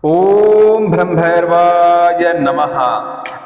ओम ब्रह्मभैरवाय नमः।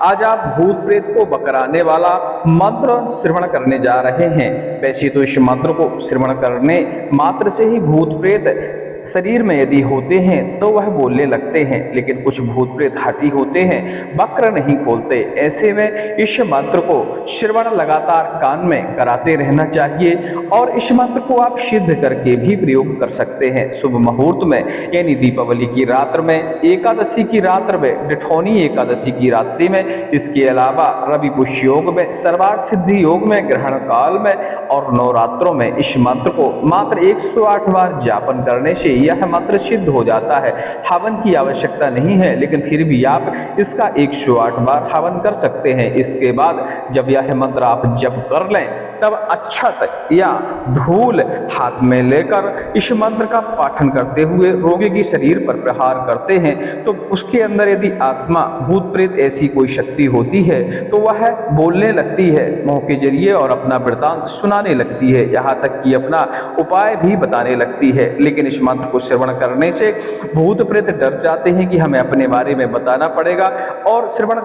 आज आप भूत प्रेत को बकराने वाला मंत्र श्रवण करने जा रहे हैं। वैसे तो इस मंत्र को श्रवण करने मात्र से ही भूत प्रेत शरीर में यदि होते हैं तो वह बोलने लगते हैं, लेकिन कुछ भूत प्रेत हठी होते हैं, वक्र नहीं खोलते। ऐसे में इस मंत्र को श्रवण लगातार कान में कराते रहना चाहिए और इस मंत्र को आप सिद्ध करके भी प्रयोग कर सकते हैं। शुभ मुहूर्त में यानी दीपावली की रात्र में, एकादशी की रात्र में, डिठौनी एकादशी की रात्रि में, इसके अलावा रवि पुष्य योग में, सर्वार्थ सिद्धि योग में, ग्रहण काल में और नवरात्रों में इस मंत्र को मात्र 108 बार जापन करने से यह मंत्र सिद्ध हो जाता है। हवन की आवश्यकता नहीं है, लेकिन फिर भी आप इसका 108 बार हवन कर सकते हैं। इसके बाद जब यह मंत्र आप जप कर लें तब अक्षत या धूल हाथ में लेकर इस मंत्र का पाठन करते हुए रोगी के शरीर पर प्रहार करते हैं तो उसके अंदर यदि आत्मा भूत प्रेत ऐसी कोई शक्ति होती है तो वह बोलने लगती है मुंह के जरिए और अपना वृतांत सुनाने लगती है, यहाँ तक कि अपना उपाय भी बताने लगती है। लेकिन इस मंत्र को श्रवण करने से भूत प्रेत डर जाते हैं कि हमें अपने बारे में बताना पड़ेगा और श्रवण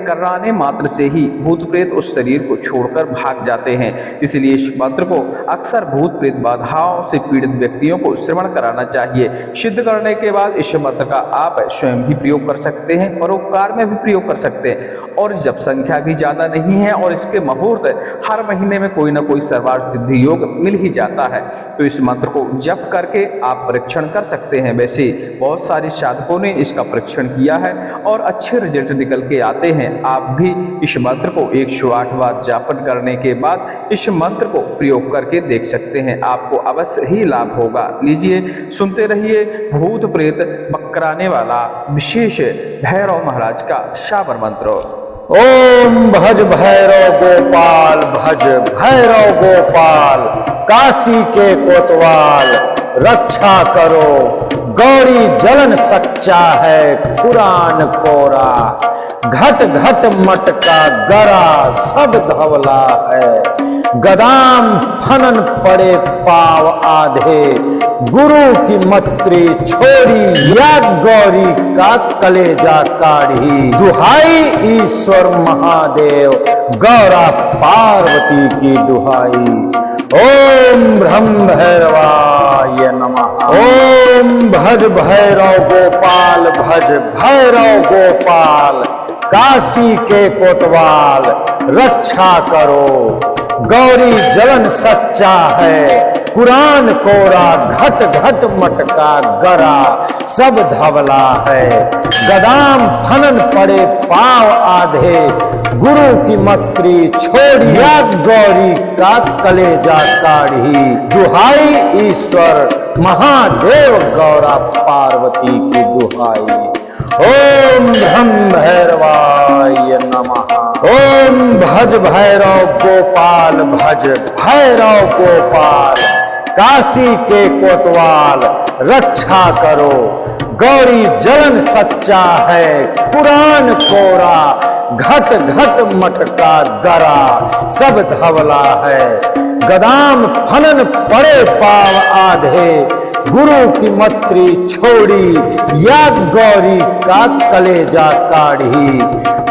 कराने मात्र से ही भूत प्रेत उस शरीर को छोड़कर भाग जाते हैं। इसलिए इस मंत्र को अक्सर भूत प्रेत बाधाओं से पीड़ित व्यक्तियों को श्रवण कराना चाहिए। सिद्ध करने के बाद इस मंत्र का आप स्वयं भी प्रयोग कर सकते हैं, परोपकार में भी प्रयोग कर सकते हैं। और जब संख्या भी ज्यादा नहीं है और इसके मुहूर्त हर महीने में कोई ना कोई सर्वार्थ सिद्धि योग मिल ही जाता है तो इस मंत्र को जप करके आप परीक्षण कर सकते हैं। वैसे बहुत सारे साधकों ने इसका परीक्षण किया है और अच्छे रिजल्ट निकल के आते हैं। आप भी इस मंत्र को 108 बार जापन करने के बाद इस मंत्र को प्रयोग करके देख सकते हैं, आपको अवश्य ही लाभ होगा। लीजिए सुनते रहिए भूत प्रेत बकराने वाला विशेष भैरव महाराज का शाबर मंत्र। ओम भज भैरव गोपाल, भज भैरव गोपाल, काशी के कोतवाल रक्षा करो। गौरी जलन सच्चा है कुरान कोरा, घट घट मटका गरा सब धवला है। गदाम फनन पड़े पाव आधे, गुरु की मत्री छोड़ी या गौरी का कलेजा काढ़ी। दुहाई ईश्वर महादेव गौरा पार्वती की दुहाई। ओम ब्रह्म भैरवाय नमः। ओम भज भैरव गोपाल, भज भैरव गोपाल, काशी के कोतवाल रक्षा करो। गौरी जलन सच्चा है कुरान कोरा, घट घट मटका गरा सब धवला है। गदाम फनन पड़े पाव आधे, गुरु की मत्री छोड़िया गौरी का कलेजा काढ़ी। दुहाई ईश्वर महादेव गौरा पार्वती की दुहाई। ओम ब्रह्म भैरवाय नमः। ओम भज भैरव गोपाल, भज भैरव गोपाल, काशी के कोतवाल रक्षा करो। गौरी जलन सच्चा है कुरान कोरा, घट घट मटका गरा सब धवला है। गदाम फनन पड़े पाव आधे, गुरु की मत्री छोड़ी या गौरी का कलेजा काढ़ी।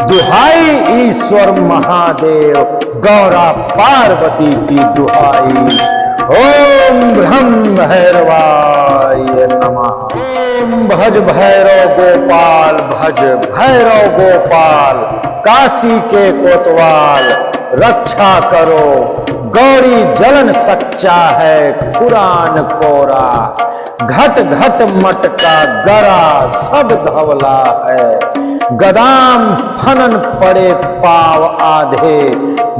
दुहाई ईश्वर महादेव गौरा पार्वती की दुहाई। ओम ब्रह्म भैरवाय नमः। ओम भज भैरव गोपाल, भज भैरव गोपाल, काशी के कोतवाल रक्षा करो। गौरी जलन सच्चा है कुरान कोरा, घट घट मटका गरा सब धवला है। गदाम फनन पड़े पाव आधे,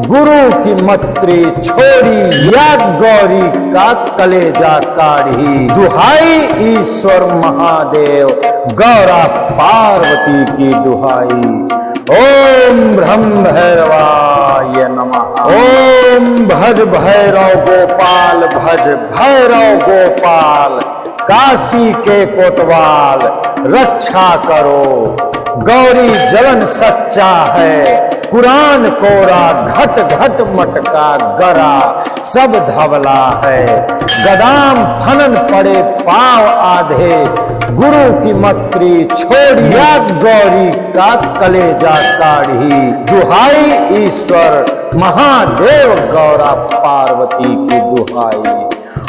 गुरु की मत्री छोड़ी या गौरी का कलेजा काढ़ी। दुहाई ईश्वर महादेव गौरा पार्वती की दुहाई। ओम ब्रह्म भैरवाय नमः। ओम भज भैरव गोपाल, भज भैरव गोपाल, काशी के कोतवाल रक्षा करो। गौरी जलन सच्चा है, कुरान कोरा, घट घट मटका गरा, सब धवला है। गदाम फनन पड़े पाव आधे, गुरु की मत्री छोड़िया, गौरी का कलेजा काढ़ी। दुहाई ईश्वर महादेव, गौरा पार्वती की दुहाई।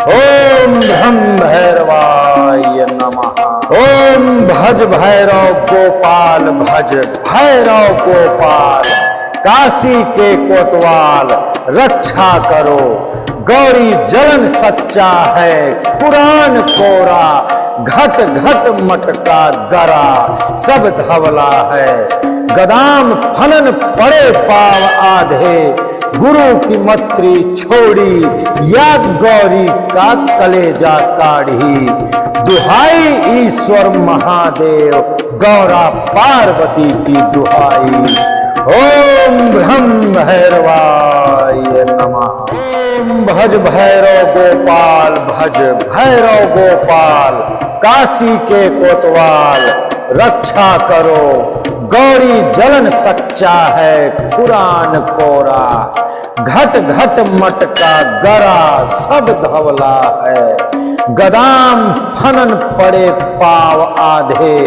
ओम भ्रम भैरवाय नमः। ओम भज भैरव गोपाल, भज भैरव गोपाल, काशी के कोतवाल रक्षा करो। गौरी जलन सच्चा है, कुरान कोरा, घट घट मटका गरा, सब धवला है। गदाम फनन पड़े पाव आधे, गुरु की मत्री छोड़ी, या गौरी का कलेजा काढ़ी। दुहाई ईश्वर महादेव, गौरा पार्वती की दुहाई। ओम भ्रम भैरवाय नमः। ओम भज भैरव गोपाल, भज भैरव गोपाल, काशी के कोतवाल रक्षा करो। गौरी जलन सच्चा है, कुरान कोरा, घट घट मटका गरा, सब धवला है। गदाम फनन पड़े पाव आधे,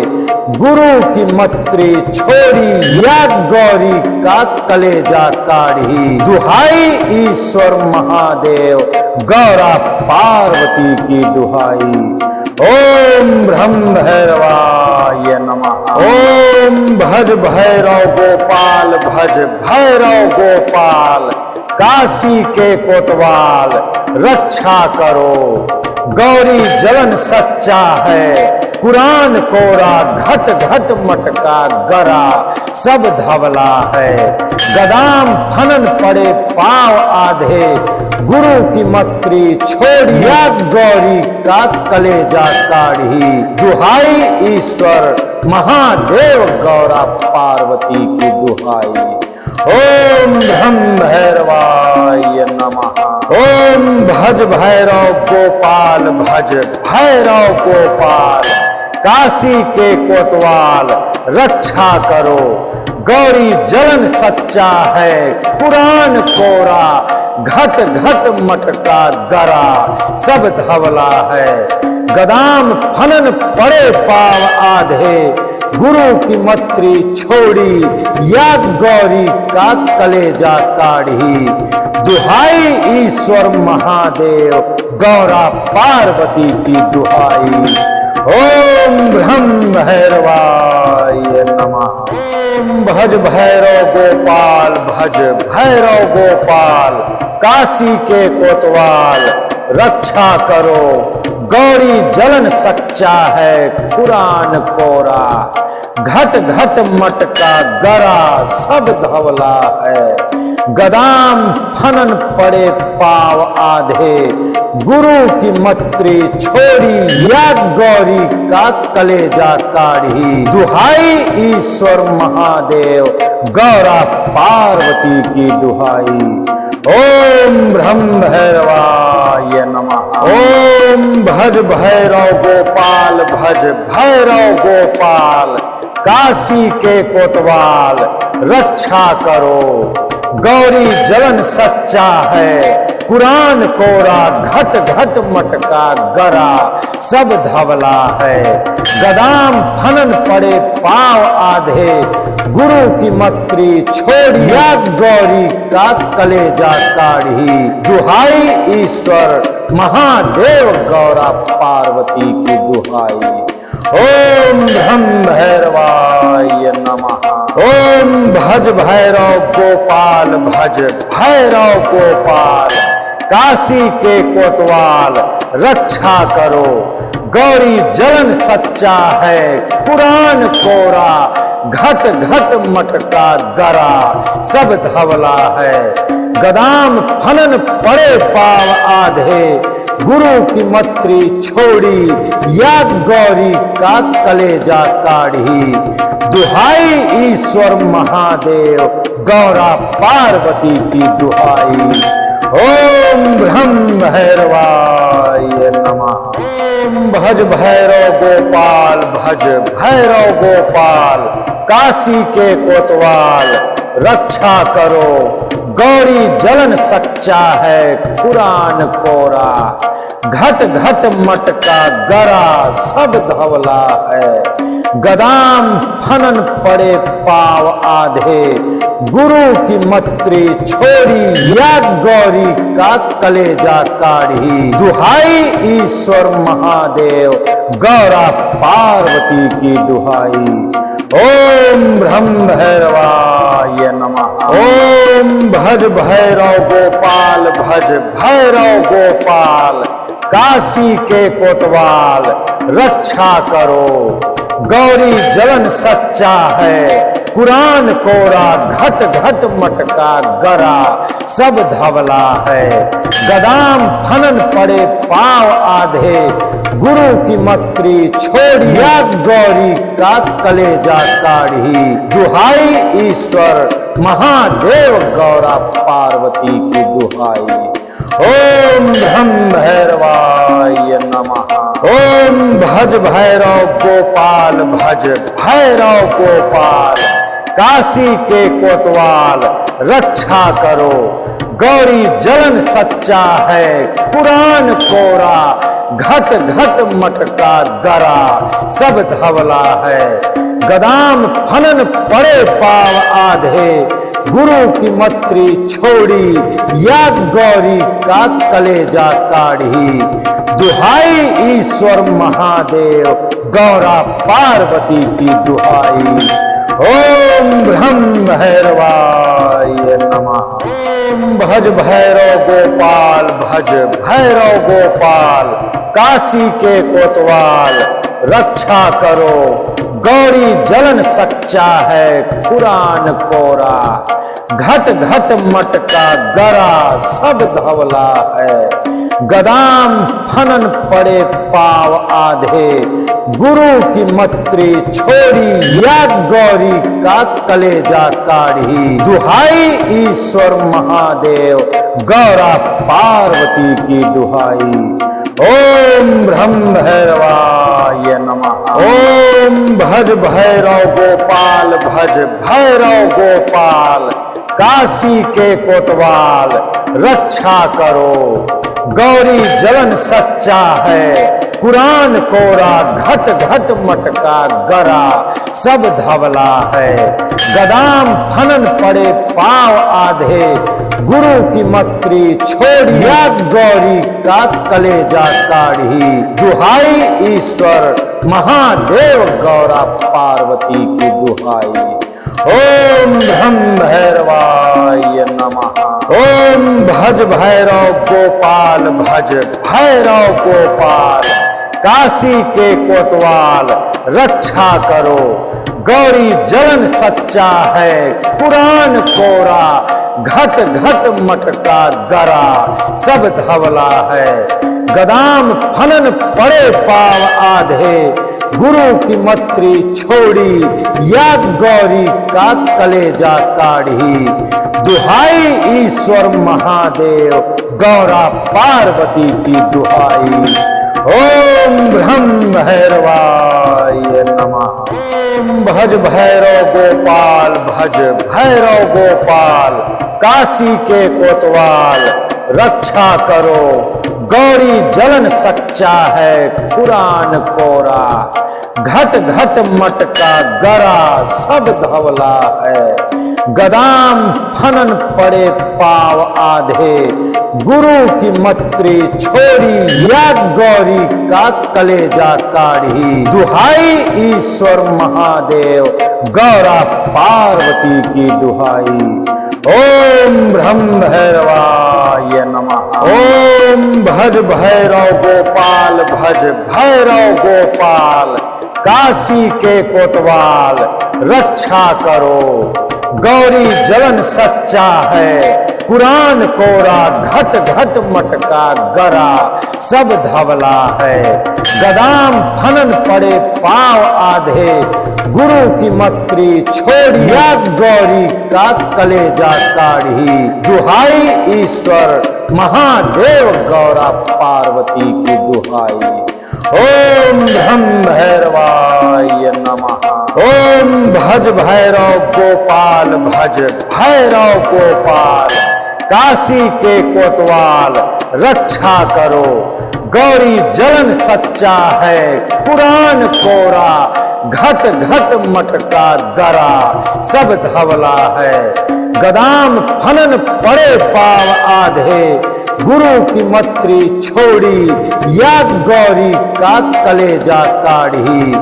गुरु की मत्री छोड़ी, या गौरी का कलेजा काढ़ी। दुहाई ईश्वर महादेव, गौरा पार्वती की दुहाई। ओम भ्रम भैरवाय नमः। ओम भज भैरव गोपाल, भज भैरव गोपाल, काशी के कोतवाल रक्षा करो। गौरी जलन सच्चा है, कुरान कोरा, घट घट मटका गरा, सब धवला है। गदाम फनन पड़े पाव आधे, गुरु की मत्री छोड़िया, गौरी का कलेजा काढ़ी। दुहाई ईश्वर महादेव, गौरा पार्वती की दुहाई। ओम भ्रम भैरवाय नमः। ओम भज भैरव गोपाल, भज भैरव गोपाल, काशी के कोतवाल रक्षा करो। गौरी जलन सच्चा है, कुरान कोरा, घट घट मटका गरा, सब धवला है। गदाम फनन पड़े पाव आधे, गुरु की मत्री छोड़ी, या गौरी का कलेजा काढ़ी। दुहाई ईश्वर महादेव, गौरा पार्वती की दुहाई। ओम भ्रम भैरवाय नमः। ओम भज भैरव गोपाल, भज भैरव गोपाल, काशी के कोतवाल रक्षा करो। गौरी जलन सच्चा है, कुरान कोरा, घट घट मटका गरा, सब धवला है। गदाम फनन पड़े पाव आधे, गुरु की मत्री छोड़ी, या गौरी का कलेजा काढ़ी। दुहाई ईश्वर महादेव, गौरा पार्वती की दुहाई। ओम भ्रम भैरवाय नमः। ओम भज भैरव गोपाल, भज भैरव गोपाल, काशी के कोतवाल रक्षा करो। गौरी जलन सच्चा है, कुरान कोरा, घट घट मटका गरा, सब धवला है। गदाम फनन पड़े पाव आधे, गुरु की मत्री छोड़ी, या गौरी का कलेजा काढ़ी। दुहाई ईश्वर महादेव, गौरा पार्वती की दुहाई। ओम भ्रम भैरवाय नमः। ओम भज भैरव गोपाल, भज भैरव गोपाल, काशी के कोतवाल रक्षा करो। गौरी जलन सच्चा है, कुरान कोरा, घट घट मटका गरा, सब धवला है। गदाम फनन पड़े पाव आधे, गुरु की मत्री छोड़ी, या गौरी का कलेजा काढ़ी। दुहाई ईश्वर महादेव, गौरा पार्वती की दुहाई। ओम भ्रम भैरवाय नमः। ओम भज भैरव गोपाल, भज भैरव गोपाल, काशी के कोतवाल रक्षा करो, गौरी जलन सच्चा है कुरान कोरा, घट घट मटका गरा सब धवला है, गदाम फनन पड़े पाव आधे, गुरु की मत्री छोड़ी या गौरी का कलेजा काढ़ी, दुहाई ईश्वर महादेव गौरा पार्वती की दुहाई। ओम ब्रह्म भैरवाय नमः। ओम भज भैरव गोपाल, भज भैरव गोपाल, काशी के कोतवाल रक्षा करो, गौरी जलन सच्चा है कुरान कोरा, घट घट मटका गरा सब धवला है, गदाम फनन पड़े पाव आधे, गुरु की मत्री छोड़िया गौरी का कलेजा काढ़ी, दुहाई ईश्वर महादेव गौरा पार्वती की दुहाई। ओम ब्रह्म भैरवाय नमः। ओम भज भैरव गोपाल, भज भैरव गोपाल, काशी के कोतवाल रक्षा करो, गौरी जलन सच्चा है कुरान कोरा, घट घट मटका गरा सब धवला है, गदाम फनन पड़े पाव आधे, गुरु की मत्री छोड़ी या गौरी का कलेजा काढ़ी, दुहाई ईश्वर महादेव गौरा पार्वती की दुहाई। ओम ब्रह्म भैरवाय नमः। ओम भज भैरव गोपाल, भज भैरव गोपाल, काशी के कोतवाल रक्षा करो, गौरी जलन सच्चा है कुरान कोरा, घट घट मटका गरा सब धवला है, गदाम फनन पड़े पाव आधे, गुरु की मत्री छोड़ी या गौरी का कलेजा काढ़ी, दुहाई ईश्वर महादेव गौरा पार्वती की दुहाई। ओम ब्रह्म भैरवाय नमः। ओम भज भैरव गोपाल, भज भैरव गोपाल, काशी के कोतवाल रक्षा करो, गौरी जलन सच्चा है कुरान कोरा, घट घट मटका गरा सब धवला है, गदाम फनन पड़े पाव आधे, गुरु की मत्री छोड़िया गौरी का कलेजा काढ़ी, दुहाई ईश्वर महादेव गौरा पार्वती की दुहाई। ओम ब्रह्म भैरवाय नमः। ओम भज भैरव गोपाल, भज भैरव गोपाल, काशी के कोतवाल रक्षा करो, गौरी जलन सच्चा है कुरान कोरा, घट घट मटका गरा सब धवला है, गदाम फनन पड़े पाव आधे, गुरु की मत्री छोड़ी या गौरी का कलेजा काढ़ी, दुहाई ईश्वर महादेव गौरा पार्वती की दुहाई। ओम ब्रह्म भैरवाय नमः। ओम भज भैरव गोपाल, भज भैरव गोपाल, काशी के कोतवाल रक्षा करो, गौरी जलन सच्चा है कुरान कोरा, घट घट मटका गरा सब धवला है, गदाम फनन पड़े पाव आधे, गुरु की मत्री छोड़ी या गौरी का कलेजा काढ़ी, दुहाई ईश्वर महादेव गौरा पार्वती की दुहाई। ओम ब्रह्म भैरवाय नमः। ओम भज भैरव गोपाल, भज भैरव गोपाल, काशी के कोतवाल रक्षा करो, गौरी जलन सच्चा है कुरान कोरा, घट घट मटका गरा सब धवला है, गदाम फनन पड़े पाव आधे, गुरु की मत्री छोड़िया गौरी का कलेजा काढ़ी, दुहाई ईश्वर महादेव गौरा पार्वती की दुहाई। ओम भ्रम भैरवाय नमः। ओम भज भैरव गोपाल भज भैरव गोपाल, काशी के कोतवाल रक्षा करो, गौरी जलन सच्चा है पुराण कोरा, घट घट मटका गरा सब धवला है, गदाम फनन पड़े पाव आधे, गुरु की मत्री छोड़ी या गौरी का कलेजा काढ़ी,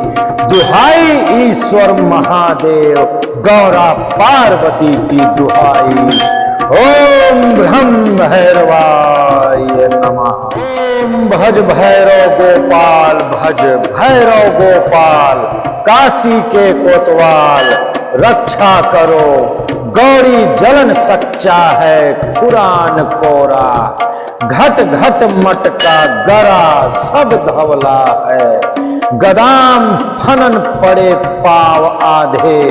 दुहाई ईश्वर महादेव गौरा पार्वती की दुहाई। ओम भ्रम भैरवाय नमः। ओम भज भैरव गोपाल भज भैरव गोपाल, काशी के कोतवाल रक्षा करो, गौरी जलन सच्चा है पुराण कोरा, घट घट मटका गरा सब धवला है, गदाम फनन पड़े पाव आधे,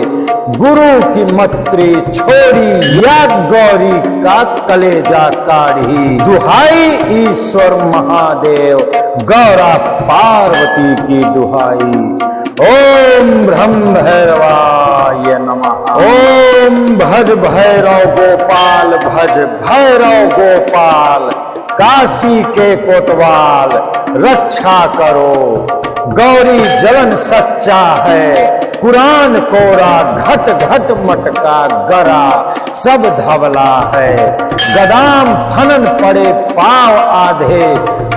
गुरु की मत्री छोड़ी या गौरी का कलेजा काढ़ी, दुहाई ईश्वर महादेव गौरा पार्वती की दुहाई। ओम भ्रम भैरवाय नमः। ओम भज भैरव गोपाल भज भैरव गोपाल, काशी के कोतवाल रक्षा करो, गौरी जलन सच्चा है कुरान कोरा, घट घट मटका गरा सब धवला है, गदाम फनन पड़े पाव आधे,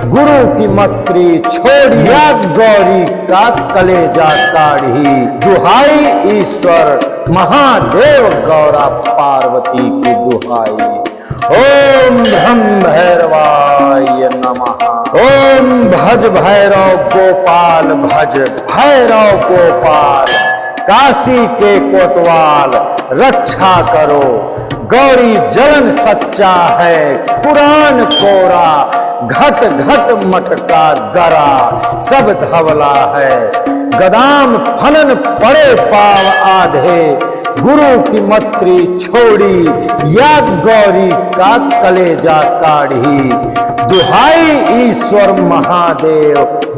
गुरु की मत्री छोड़िया गौरी का कलेजा काढ़ी, दुहाई ईश्वर महादेव गौरा पार्वती की दुहाई। ओम भ्रम भैरवाय नमः। ओम भज भैरव गोपाल भज भैरव गोपाल, काशी के कोतवाल रक्षा करो, गौरी जलन सच्चा है पुराण कोरा, घट घट मटका गरा सब धवला है, गदाम फनन पड़े पाव आधे, गुरु की मत्री छोड़ी या गौरी का कलेजा काढ़ी, दुहाई ईश्वर महादेव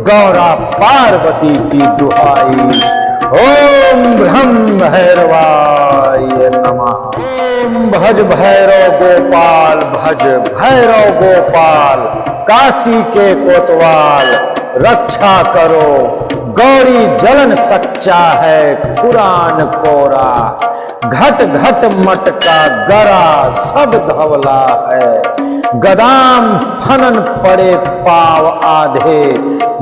गौरा पार्वती की दुहाई। ओम भ्रम भैरवाय नमः। ओम भज भैरव गोपाल भज भैरव गोपाल, काशी के कोतवाल रक्षा करो, गौरी जलन सच्चा है पुराण कोरा, घट घट मटका गरा सब धवला है, गदाम फनन पड़े पाव आधे,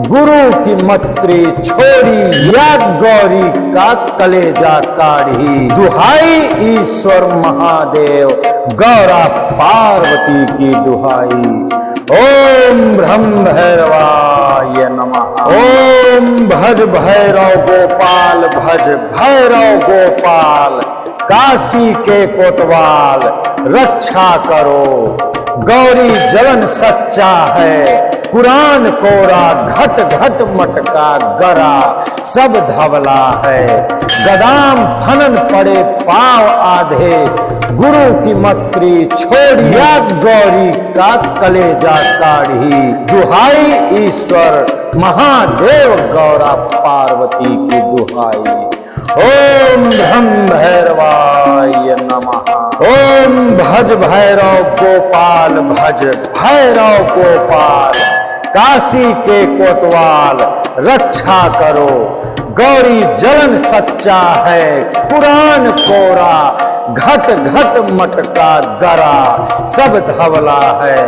गुरु की मत्री छोड़ी या गौरी का कलेजा काढ़ी, दुहाई ईश्वर महादेव गौरा पार्वती की दुहाई। ओम भ्रम भैरवाय नमः। ओम भज भैरव गोपाल भज भैरव गोपाल, काशी के कोतवाल रक्षा करो, गौरी जलन सच्चा है पुराण कोरा, घट घट मटका गरा सब धवला है, गदाम फनन पड़े पाव आधे, गुरु की मत्री छोड़िया गौरी का कलेजा काढ़ी, दुहाई ईश्वर महादेव गौरा पार्वती की दुहाई। ओम भ्रम भैरवाय नमः। ओम भज भैरव गोपाल भज भैरव गोपाल, काशी के कोतवाल रक्षा करो, गौरी जलन सच्चा है पुराण कोरा, घट घट मटका गरा सब धवला है,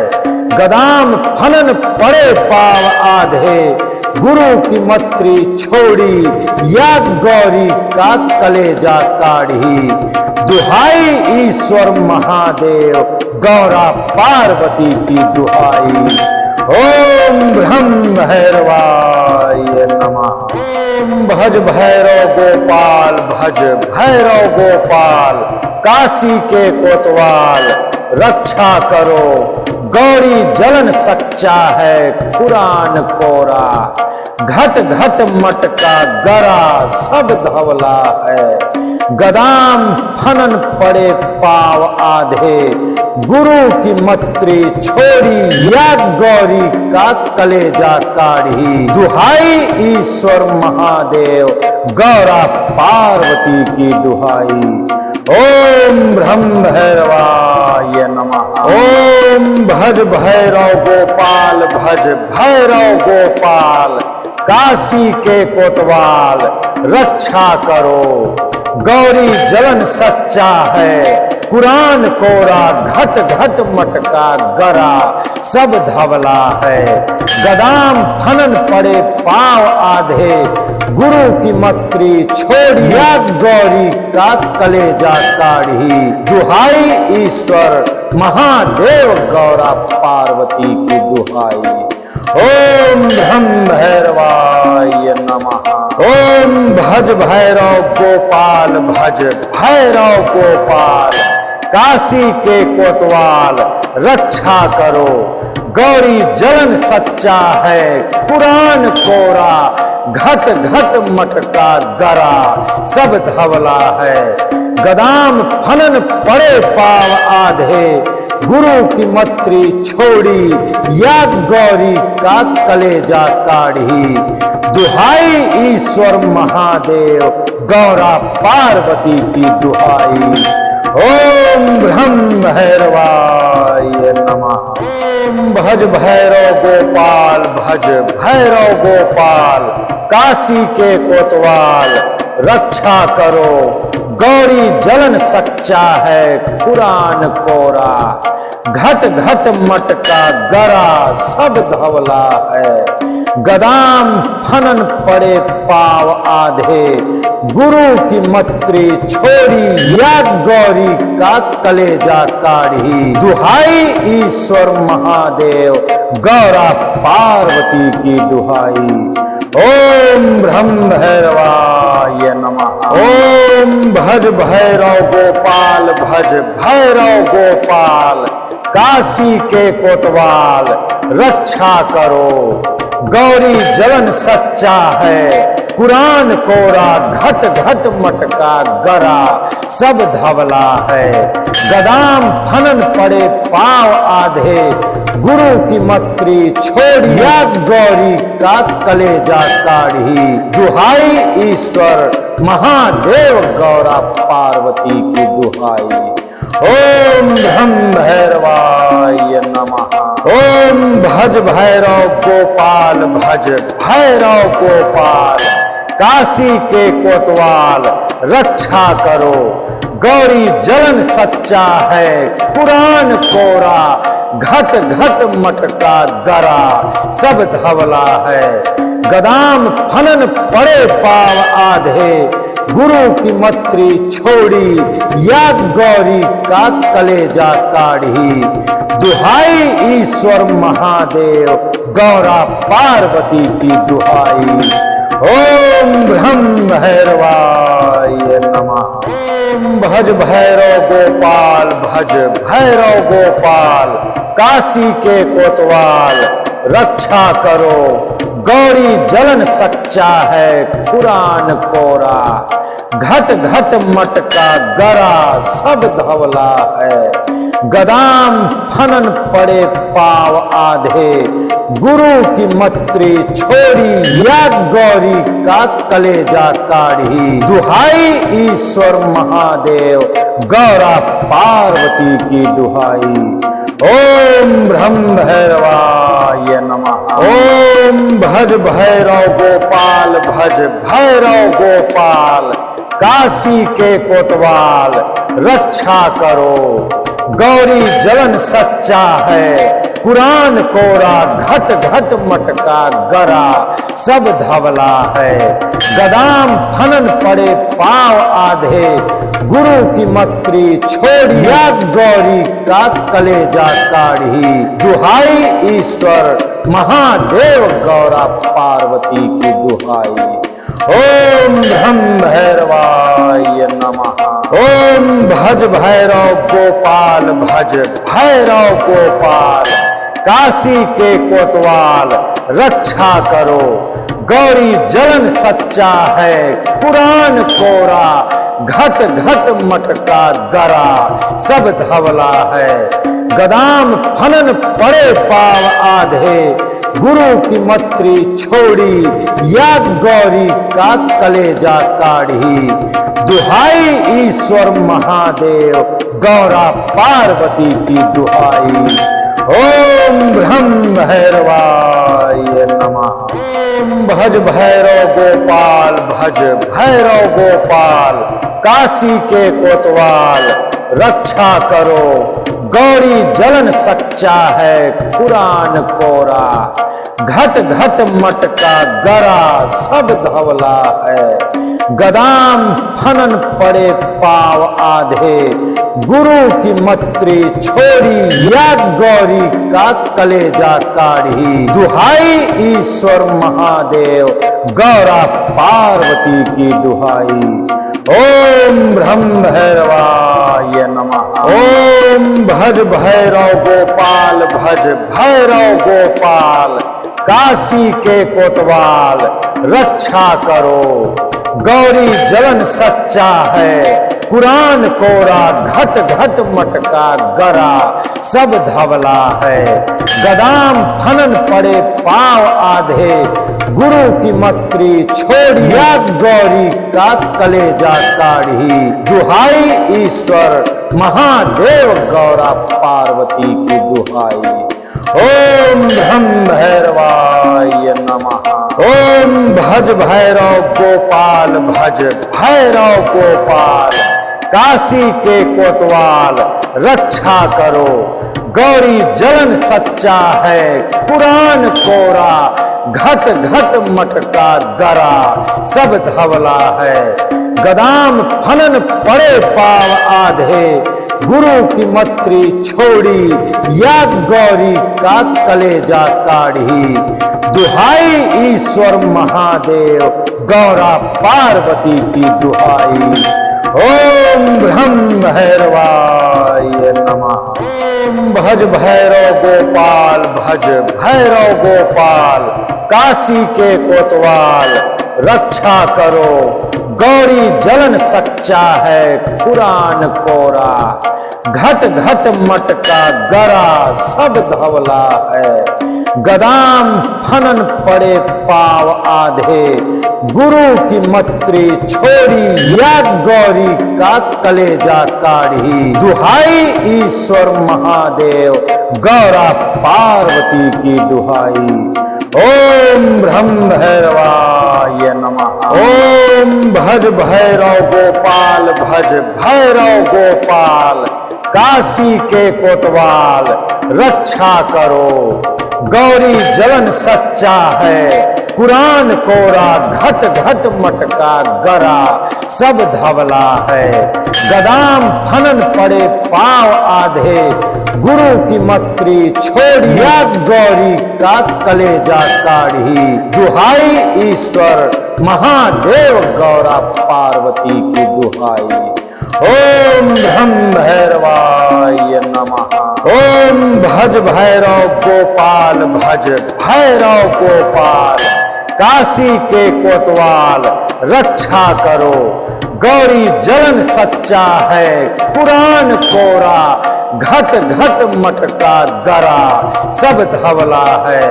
गदाम फनन पड़े पाव आधे, गुरु की मत्री छोड़ी या गौरी का कलेजा काढ़ी, दुहाई ईश्वर महादेव गौरा पार्वती की दुहाई। ओम भ्रम भैरवाय नमः। ओम भज भैरव गोपाल भज भैरव गोपाल, काशी के कोतवाल रक्षा करो, गौरी जलन सच्चा है पुराण कोरा, घट घट मटका गरा सब धवला है, गदाम फनन पड़े पाव आधे, गुरु की मत्री छोड़ी या गौरी का कलेजा काढ़ी। दुहाई ईश्वर महादेव गौरा पार्वती की दुहाई। ओम ब्रह्म भैरवाय नमः। ओम भज भैरव गोपाल, भज भैरव गोपाल, काशी के कोतवाल रक्षा करो। गौरी जलन सच्चा है, कुरान कोरा, घट घट मटका गरा सब धवला है। गदाम फनन पड़े पाव आधे, गुरु की मत्री छोड़िया गौरी का कलेजा काढ़ी। दुहाई ईश्वर महादेव गौरा पार्वती की दुहाई। ओम ब्रह्म भैरवाय नमः। ओम भज भैरव गोपाल, भज भैरव गोपाल, काशी के कोतवाल रक्षा करो। गौरी जलन सच्चा है, कुरान कोरा, घट घट मटका गरा सब धवला है। गदाम फनन पड़े पाव आधे, गुरु की मत्री छोड़ी या गौरी का कलेजा काढ़ी। दुहाई ईश्वर महादेव गौरा पार्वती की दुहाई। ओम ब्रह्म भैरवाय नमः। ओम भज भैरव गोपाल, भज भैरव गोपाल, काशी के कोतवाल रक्षा करो। गौरी जलन सच्चा है, कुरान कोरा, घट घट मटका गरा सब धवला है। गदाम फनन पड़े पाव आधे, गुरु की मत्री छोड़ी या गौरी का कलेजा काढ़ी। दुहाई ईश्वर महादेव गौरा पार्वती की दुहाई। ओम ब्रह्म भैरवाय नमः। ओम भज भैरव गोपाल, भज भैरव गोपाल, काशी के कोतवाल रक्षा करो। गौरी जलन सच्चा है, कुरान कोरा, घट घट मटका गरा सब धवला है। गदाम फनन पड़े पाव आधे, गुरु की मत्री छोड़िया गौरी का कलेजा काढ़ी। दुहाई ईश्वर महादेव गौरा पार्वती की दुहाई। ओम ब्रह्म भैरवाय नमः। ओम भज भैरव गोपाल, भज भैरव गोपाल, काशी के कोतवाल रक्षा करो। गौरी जलन सच्चा है, कुरान कोरा, घट घट मटका गरा सब धवला है। गदाम फनन पड़े पाव आधे, गुरु की मत्री छोड़ी या गौरी का कलेजा काढ़ी। दुहाई ईश्वर महादेव गौरा पार्वती की दुहाई। ओम ब्रह्म भैरवाय नमः। ओम भज भैरव गोपाल, भज भैरव गोपाल, काशी के कोतवाल रक्षा करो। गौरी जलन सच्चा है, कुरान कोरा, घट घट मटका गरा सब धवला है। गदाम फनन पड़े पाव आधे, गुरु की मत्री छोड़ी या गौरी का कलेजा काढ़ी। दुहाई ईश्वर महादेव गौरा पार्वती की दुहाई। ओम ब्रह्म भैरवाय नमः। ओम भज भैरव गोपाल, भज भैरव गोपाल, काशी के कोतवाल रक्षा करो। गौरी जलन सच्चा है, कुरान कोरा, घट घट मटका गरा सब धवला है। गदाम फनन पड़े पाव आधे, गुरु की मत्री छोड़िया गौरी का कलेजा काढ़ी। दुहाई ईश्वर महादेव गौरा पार्वती की दुहाई। ओम ब्रह्म भैरवाय नमः। ओम भज भैरव गोपाल, भज भैरव गोपाल, काशी के कोतवाल रक्षा करो। गौरी जलन सच्चा है, कुरान कोरा, घट घट मटका गरा सब धवला है। गदाम फनन पड़े पाव आधे, गुरु की मत्री छोड़ी या गौरी का कलेजा काढ़ी। दुहाई ईश्वर महादेव गौरा पार्वती की दुहाई। ओम ब्रह्म भैरवाय नमः। ओम भज भैरव गोपाल, भज भैरव गोपाल, काशी के कोतवाल रक्षा करो। गौरी जलन सच्चा है कुरान कोरा, घट घट मटका गरा सब धवला है। गदाम फनन पड़े पाव आधे, गुरु की मत्री छोड़ी या गौरी का कलेजा काढ़ी। दुहाई ईश्वर महादेव गौरा पार्वती की दुहाई। ओम ब्रह्म भैरवाय नमः। ओम भज भैरव गोपाल, भज भैरव गोपाल, काशी के कोतवाल रक्षा करो। गौरी जलन सच्चा है कुरान कोरा, घट घट मटका गरा सब धवला है। गदाम फनन पड़े पाव आधे, गुरु की मत्री छोड़ी या गौरी का कलेजा काढ़ी। दुहाई ईश्वर महादेव गौरा पार्वती की दुहाई। ओम ब्रह्म भैरवाय नमः। ओम भज भैरव गोपाल, भज भैरव गोपाल, काशी के कोतवाल रक्षा करो। गौरी जलन सच्चा है कुरान कोरा, घट घट मटका गरा सब धवला है। गदाम फनन पड़े पाव आधे, गुरु की मत्री छोड़ी या गौरी का कलेजा काढ़ी। दुहाई ईश्वर महादेव गौरा पार्वती की दुहाई। ओम ब्रह्म भैरवाय नमः। ओम भज भैरव गोपाल, भज भैरव गोपाल, काशी के कोतवाल रक्षा करो। गौरी जलन सच्चा है कुरान कोरा, घट घट मटका गरा सब धवला है। गदाम फनन पड़े पाव आधे, गुरु की मत्री छोड़ी या गौरी का कलेजा काढ़ी। दुहाई ईश्वर महादेव गौरा पार्वती की दुहाई। ओम ब्रह्म भैरवाय नमः। ओम भज भैरव गोपाल, भज भैरव गोपाल, काशी के कोतवाल रक्षा करो। गौरी जलन सच्चा है कुरान कोरा, घट घट मटका गरा सब धवला है। गदाम फनन पड़े पाव आधे, गुरु की मत्री छोड़ी या गौरी का कलेजा काढ़ी। दुहाई ईश्वर महादेव गौरा पार्वती की दुहाई। ओम ब्रह्म भैरवाय नमः। ओम भज भैरव गोपाल, भज भैरव गोपाल, काशी के कोतवाल रक्षा करो। गौरी जलन सच्चा है कुरान कोरा, घट घट मटका गरा सब धवला है।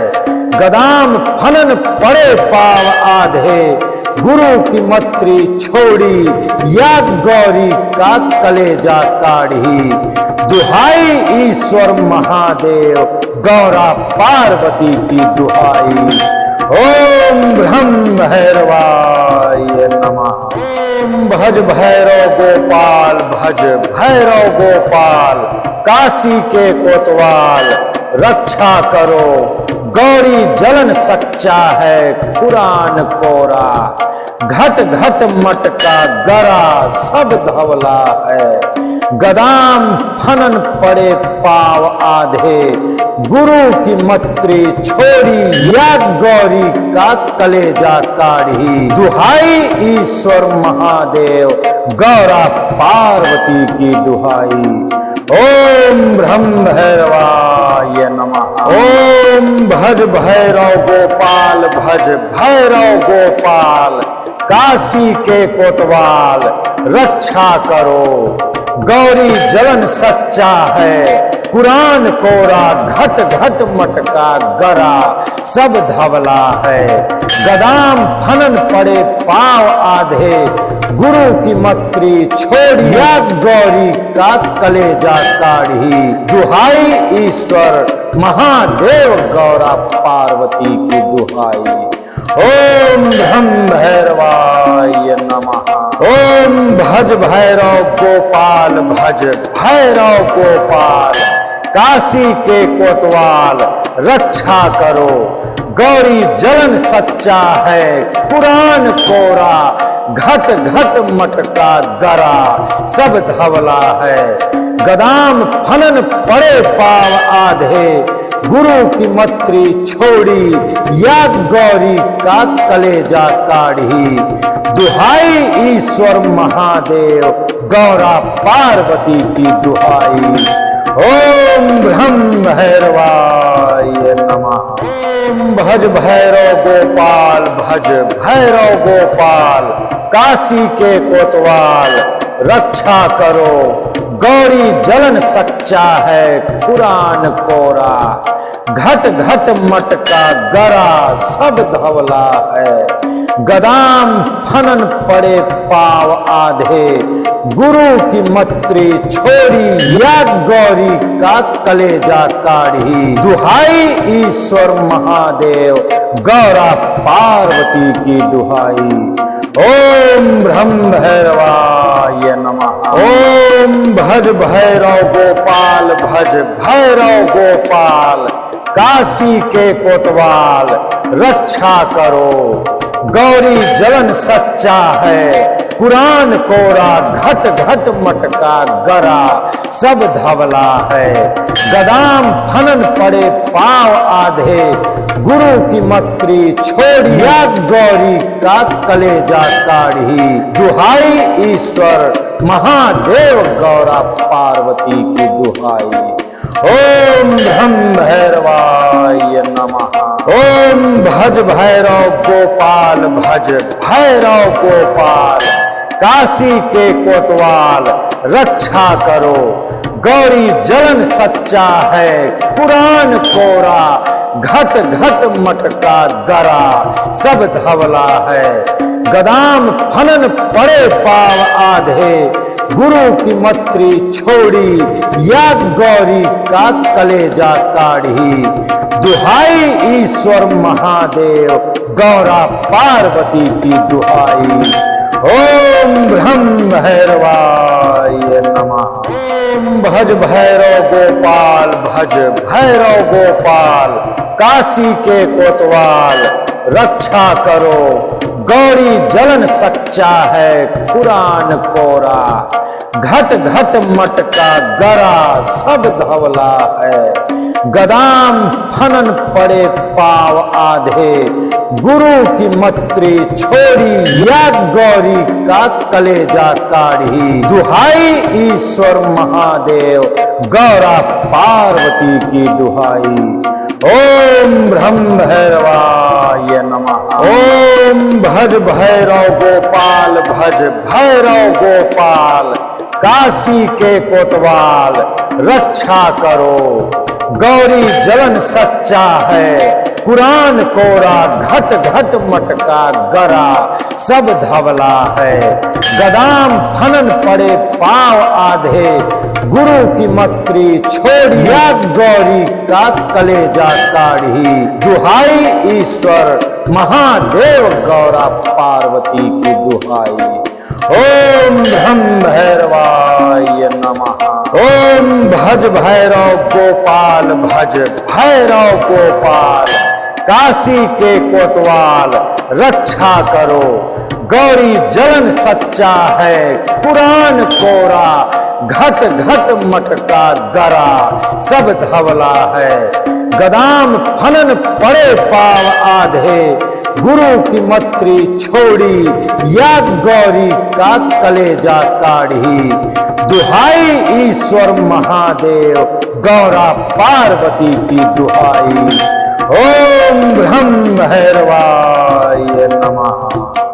गदाम फनन पड़े पाव आधे, गुरु की मत्री छोड़ी या गौरी का कलेजा काढ़ी। दुहाई ईश्वर महादेव गौरा पार्वती की दुहाई। ओम ब्रह्म भैरवाय नमः। ओम भज भैरव गोपाल, भज भैरव गोपाल, काशी के कोतवाल रक्षा करो। गौरी जलन सच्चा है कुरान कोरा, घट घट मटका गरा सब धवला है। गदाम फनन पड़े पाव आधे, गुरु की मत्री छोड़ी या गौरी का कलेजा काढ़ी। दुहाई ईश्वर महादेव गौरा पार्वती की दुहाई। ओम ब्रह्म भैरवाय नमः। ओम भज भैरव गोपाल, भज भैरव गोपाल, काशी के कोतवाल रक्षा करो। गौरी जलन सच्चा है, कुरान कोरा, घट घट मटका गरा, सब धवला है। गदाम फनन पड़े पाव आधे, गुरु की मत्री छोड़िया गौरी का कलेजा काढ़ी। दुहाई ईश्वर महादेव गौरा पार्वती की दुहाई। ओम ब्रह्म भैरवाय नमः। ओम भज भैरव गोपाल, भज भैरव गोपाल, काशी के कोतवाल रक्षा करो। गौरी जलन सच्चा है, कुरान कोरा, घट घट मटका गरा, सब धवला है। गदाम फनन पड़े पाव आधे, गुरु की मत्री छोड़ी या गौरी का कलेजा काढ़ी। दुहाई ईश्वर महादेव गौरा पार्वती की दुहाई। ओम ब्रह्म भैरवाय नमः। ओम भज भैरव गोपाल, भज भैरव गोपाल, काशी के कोतवाल रक्षा करो। गौरी जलन सच्चा है, कुरान कोरा, घट घट मटका गरा, सब धवला है। गदाम फनन पड़े पाव आधे, गुरु की मत्री छोड़ी या गौरी का कलेजा काढ़ी। दुहाई ईश्वर महादेव गौरा पार्वती की दुहाई। ओम ब्रह्म भैरवाय नमः। ओम भज भैरव गोपाल, भज भैरव गोपाल, काशी के कोतवाल रक्षा करो। गौरी जलन सच्चा है, कुरान कोरा, घट घट मटका गरा, सब धवला है। गदाम फनन पड़े पाव आधे, गुरु की मत्री छोड़िया गौरी का कलेजा काढ़ी। दुहाई ईश्वर महादेव गौरा पार्वती की दुहाई। ओम ब्रह्म भैरवाय नमः। ओम भज भैरव गोपाल, भज भैरव गोपाल, काशी के कोतवाल रक्षा करो। गौरी जलन सच्चा है, कुरान कोरा, घट घट मटका गरा, सब धवला है। गदाम फनन पड़े पाव आधे, गुरु की मत्री छोड़ी या गौरी का कलेजा काढ़ी। दुहाई ईश्वर महादेव गौरा पार्वती की दुहाई। ओम ब्रह्म भैरवाय नमः। ओम भज भैरव गोपाल, भज भैरव गोपाल, काशी के कोतवाल रक्षा करो। गौरी जलन सच्चा है, कुरान कोरा, घट घट मटका गरा, सब धवला है। गदाम फनन पड़े पाव आधे, गुरु की मत्री छोड़ी या गौरी का कलेजा काढ़ी। दुहाई ईश्वर महादेव गौरा पार्वती की दुहाई। ओम ब्रह्म भैरवाय नमः। ओम भज भैरव गोपाल, भज भैरव गोपाल, काशी के कोतवाल रक्षा करो। गौरी जलन सच्चा है, कुरान कोरा, घट घट मटका गरा, सब धवला है। गदाम फनन पड़े पाव आधे, गुरु की मत्री छोड़िया गौरी का कलेजा काढ़ी। दुहाई ईश्वर महादेव गौरा पार्वती की दुहाई। ओम ब्रह्म भैरवाय नमः। ओम भज भैरव गोपाल, भज भैरव गोपाल, काशी के कोतवाल रक्षा करो। गौरी जलन सच्चा है, कुरान कोरा, घट घट मटका गरा, सब धवला है। गदाम फनन पड़े पाव आधे, गुरु की मत्री छोड़ी या गौरी का कलेजा काढ़ी। दुहाई ईश्वर महादेव गौरा पार्वती की दुहाई। ओम ब्रह्म भैरवाय नमः।